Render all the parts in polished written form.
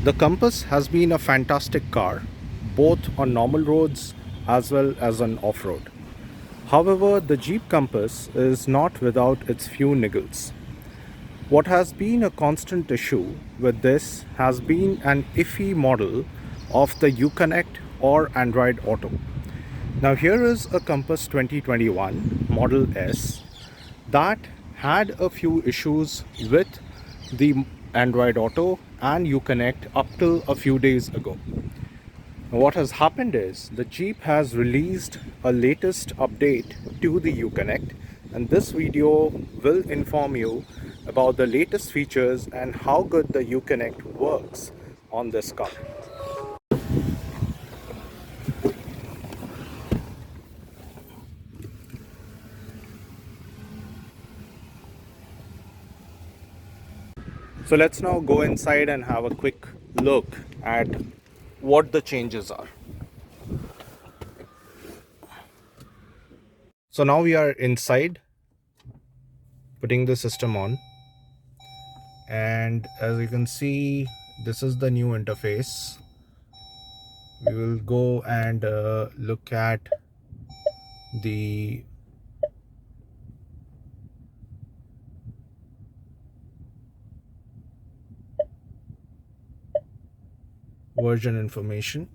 The Compass has been a fantastic car, both on normal roads as well as on off-road. However, the Jeep Compass is not without its few niggles. What has been a constant issue with this has been an iffy model of the Uconnect or Android Auto. Now here is a Compass 2021 Model S that had a few issues with the Android Auto and Uconnect up till a few days ago. Now what has happened is the Jeep has released a latest update to the Uconnect, and this video will inform you about the latest features and how good the Uconnect works on this car. So let's now go inside and have a quick look at what the changes are. So now we are inside, putting the system on, and as you can see, this is the new interface. We will go and look at the version information.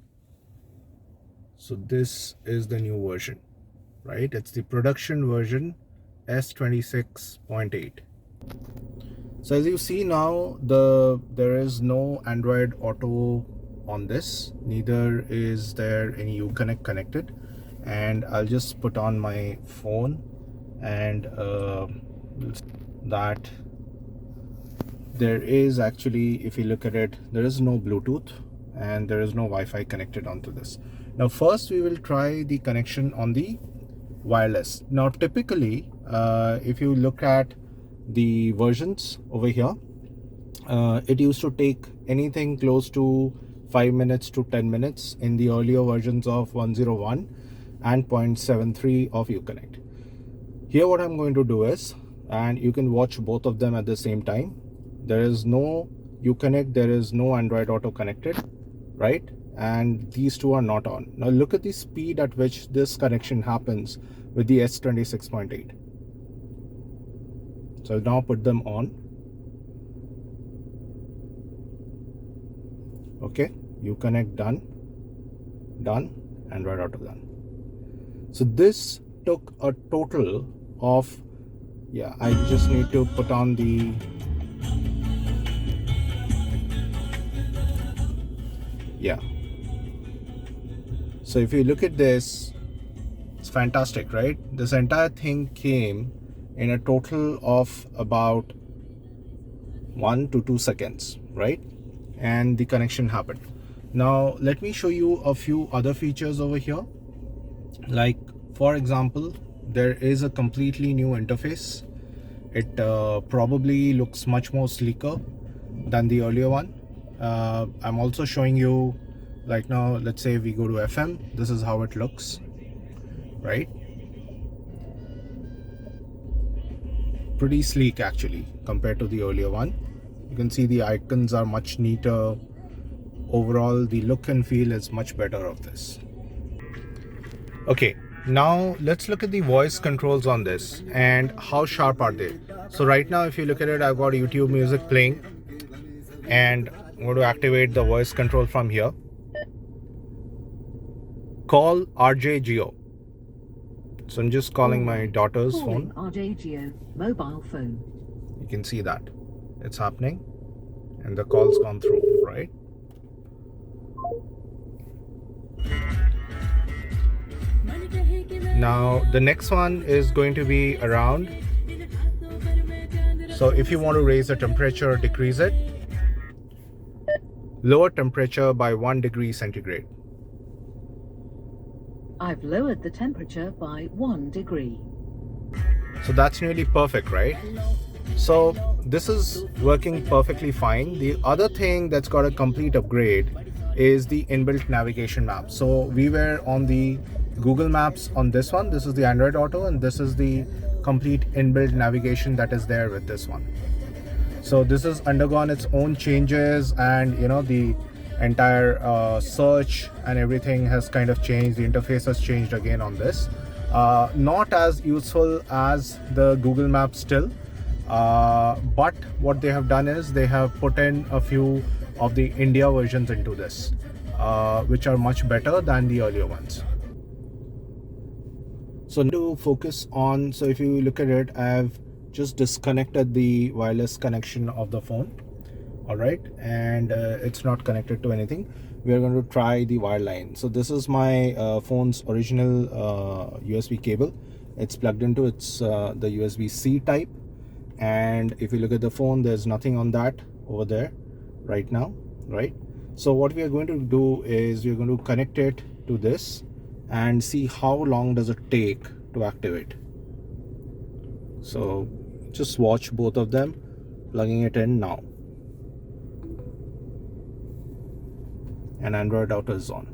So this is the new version, right? It's the production version S26.8. So as you see now, there is no Android Auto on this, neither is there any Uconnect connected. And I'll just put on my phone and that there is actually, if you look at it, there is no Bluetooth and there is no Wi-Fi connected onto this. Now first we will try the connection on the wireless. Now typically if you look at the versions over here, it used to take anything close to 5 minutes to 10 minutes in the earlier versions of 101 and 0.73 of Uconnect. Here what I'm going to do is, and you can watch both of them at the same time. There is no Uconnect, there is no Android Auto connected, right? And these two are not on. Now look at the speed at which this connection happens with the S26.8. So I'll now put them on. Okay, Uconnect done, Android Auto done. So this took a total of, yeah, I just need to put on the, yeah. So if you look at this, it's fantastic, right? This entire thing came in a total of about 1 to 2 seconds, right? And the connection happened. Now let me show you a few other features over here. Like for example, there is a completely new interface. It probably looks much more sleeker than the earlier one. I'm also showing you, like now, let's say we go to FM, this is how it looks, right? Pretty sleek actually compared to the earlier one. You can see the icons are much neater. Overall, the look and feel is much better of this. Okay, now let's look at the voice controls on this and how sharp are they. So right now, if you look at it, I've got YouTube music playing, and I'm going to activate the voice control from here. Call RJ Geo. So I'm just calling my daughter's phone. RJ Geo mobile phone. You can see that it's happening and the call's gone through, right? Now the next one is going to be around. So if you want to raise the temperature or decrease it, lower temperature by 1 degree centigrade. I've lowered the temperature by 1 degree. So that's nearly perfect, right? So this is working perfectly fine. The other thing that's got a complete upgrade is the inbuilt navigation map. So we were on the Google Maps on this one. This is the Android Auto, and this is the complete inbuilt navigation that is there with this one. So this has undergone its own changes, and the entire search and everything has kind of changed. The interface has changed again on this. Not as useful as the Google Maps still, but what they have done is they have put in a few of the India versions into this, which are much better than the earlier ones. So to focus on, so if you look at it, I've just disconnected the wireless connection of the phone. All right, and it's not connected to anything. We are going to try the wireline. So this is my phone's original USB cable. It's plugged into the USB-C type, and if you look at the phone, there's nothing on that over there right now, right? So what we are going to do is we're going to connect it to this and see how long does it take to activate. So just watch both of them, plugging it in now, and Android Auto is on.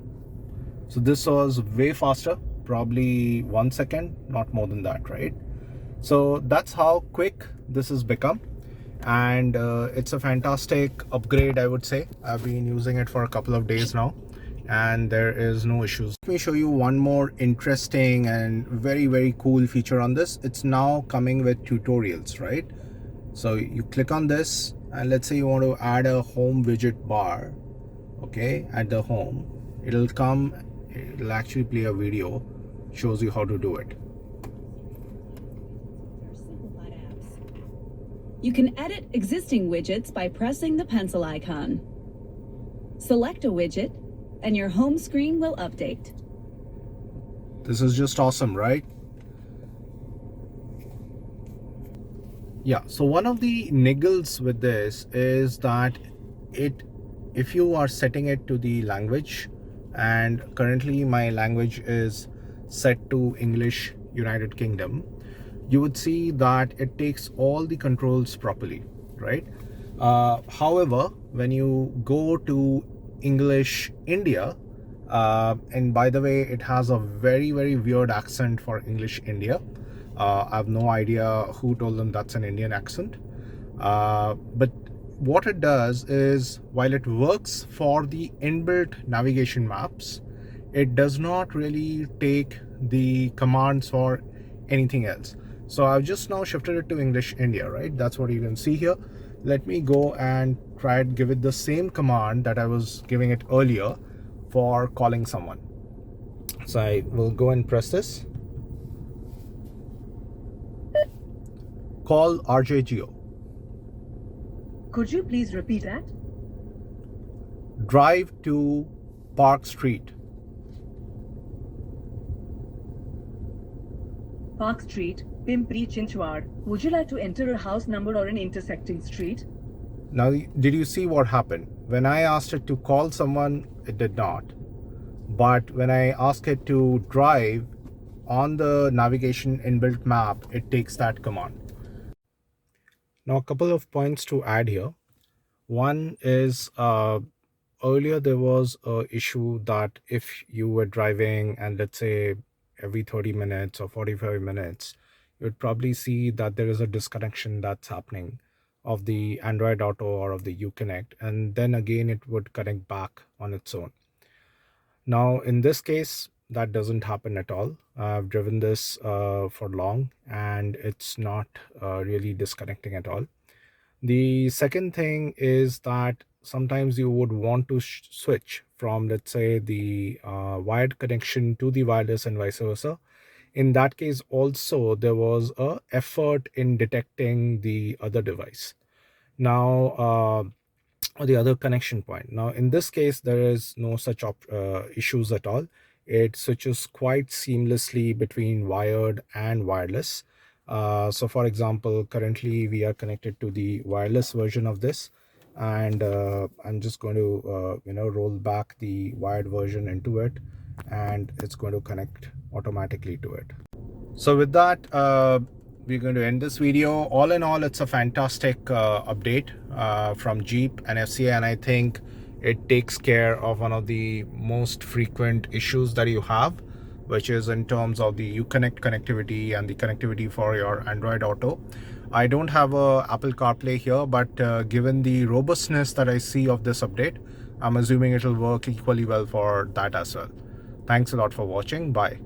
So this was way faster, probably 1 second, not more than that, right? So that's how quick this has become, and it's a fantastic upgrade, I would say. I've been using it for a couple of days now, and there is no issues. Let me show you one more interesting and very cool feature on this. It's now coming with tutorials, right? So you click on this, and let's say you want to add a home widget bar, okay, at the home. It'll actually play a video, shows you how to do it. Simplified apps. You can edit existing widgets by pressing the pencil icon. Select a widget, and your home screen will update. This is just awesome, right? Yeah, so one of the niggles with this is that if you are setting it to the language, and currently my language is set to English United Kingdom, you would see that it takes all the controls properly, right? However, when you go to English India, and by the way, it has a very weird accent for English India. I have no idea who told them that's an Indian accent. But what it does is, while it works for the inbuilt navigation maps, it does not really take the commands for anything else. So I've just now shifted it to English India, right? That's what you can see here. Let me go and try and give it the same command that I was giving it earlier for calling someone. So I will go and press this. Call RJ Geo. Could you please repeat that? Drive to Park Street. Park Street, Pimpri Chinchwad. Would you like to enter a house number or an intersecting street? Now, did you see what happened? When I asked it to call someone, it did not. But when I ask it to drive on the navigation inbuilt map, it takes that command. Now, a couple of points to add here. One is earlier there was a issue that if you were driving and let's say every 30 minutes or 45 minutes, you'd probably see that there is a disconnection that's happening of the Android Auto or of the Uconnect, and then again it would connect back on its own. Now in this case, that doesn't happen at all. I've driven this for long, and it's not really disconnecting at all. The second thing is that sometimes you would want to switch from, let's say, the wired connection to the wireless and vice versa. In that case also, there was a effort in detecting the other device. Now, or the other connection point. Now, in this case, there is no such issues at all. It switches quite seamlessly between wired and wireless. So for example, currently we are connected to the wireless version of this, and I'm just going to roll back the wired version into it, and it's going to connect automatically to it. So with that, we're going to end this video. All in all, it's a fantastic update from Jeep and FCA, and I think it takes care of one of the most frequent issues that you have which is in terms of the Uconnect connectivity and the connectivity for your Android Auto. I don't have a Apple CarPlay here, but given the robustness that I see of this update, I'm assuming it will work equally well for that as well. Thanks a lot for watching. Bye.